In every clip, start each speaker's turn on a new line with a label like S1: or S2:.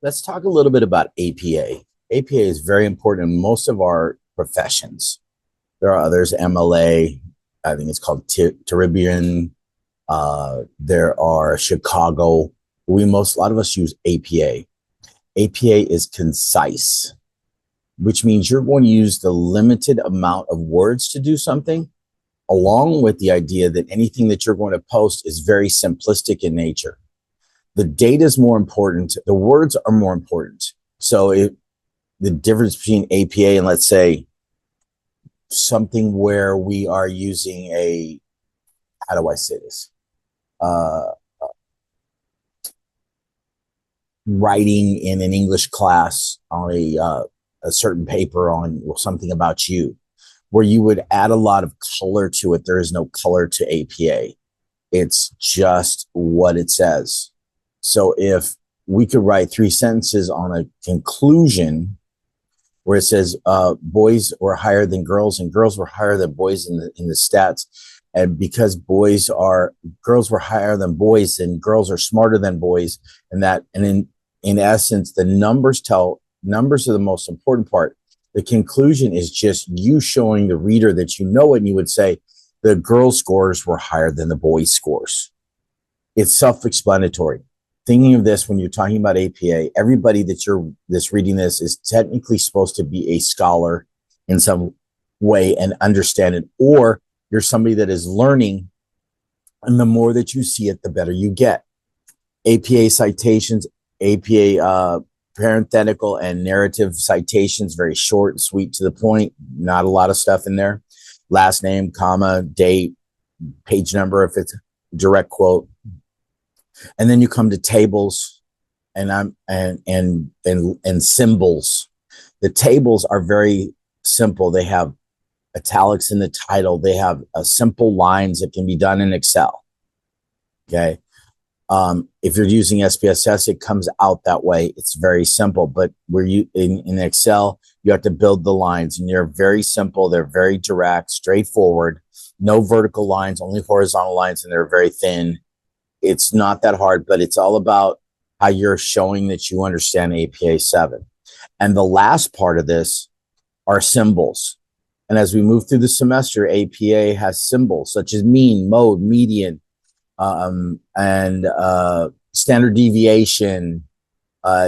S1: Let's talk a little bit about APA. APA is very important in most of our professions. There are others, MLA, I think it's called Caribbean. There are Chicago. A lot of us use APA. APA is concise, which means you're going to use the limited amount of words to do something, along with the idea that anything that you're going to post is very simplistic in nature. The data is more important. The words are more important. So the difference between APA and, let's say, something where we are using how do I say this? Writing in an English class on a certain paper on something about you, where you would add a lot of color to it. There is no color to APA. It's just what it says. So if we could write 3 sentences on a conclusion where it says boys were higher than girls and girls were higher than boys in the stats, and because girls were higher than boys and girls are smarter than boys, and in essence the numbers are the most important part. The conclusion is just you showing the reader that you know it, and you would say the girls' scores were higher than the boys' scores. It's self-explanatory. Thinking of this when you're talking about APA, everybody that's reading this is technically supposed to be a scholar in some way and understand it, or you're somebody that is learning, and the more that you see it, the better you get. APA citations, APA parenthetical and narrative citations, very short and sweet to the point, not a lot of stuff in there. Last name, comma, date, page number if it's a direct quote. And then you come to tables and symbols. The tables are very simple. They have italics in the title. They have simple lines that can be done in Excel. Okay. If you're using SPSS, it comes out that way. It's very simple, but in Excel, you have to build the lines, and they're very simple. They're very direct, straightforward, no vertical lines, only horizontal lines, and they're very thin. It's not that hard, but it's all about how you're showing that you understand APA 7. And the last part of this are symbols. And as we move through the semester, APA has symbols such as mean, mode, median, and standard deviation,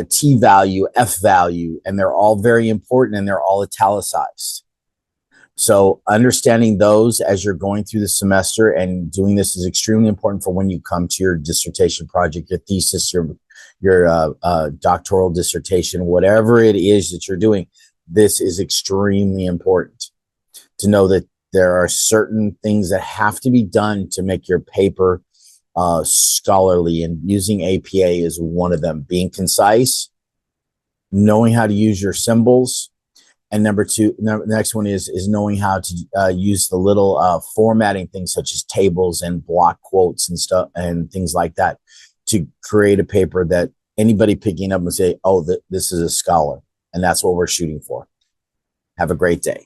S1: t-value, f-value, and they're all very important, and they're all italicized. So understanding those as you're going through the semester and doing this is extremely important for when you come to your dissertation project, your thesis, your doctoral dissertation, whatever it is that you're doing. This is extremely important to know that there are certain things that have to be done to make your paper scholarly, and using APA is one of them. Being concise, knowing how to use your symbols, and number two, the next one is knowing how to use the little formatting things such as tables and block quotes and stuff and things like that to create a paper that anybody picking up and say, oh, this is a scholar. And that's what we're shooting for. Have a great day.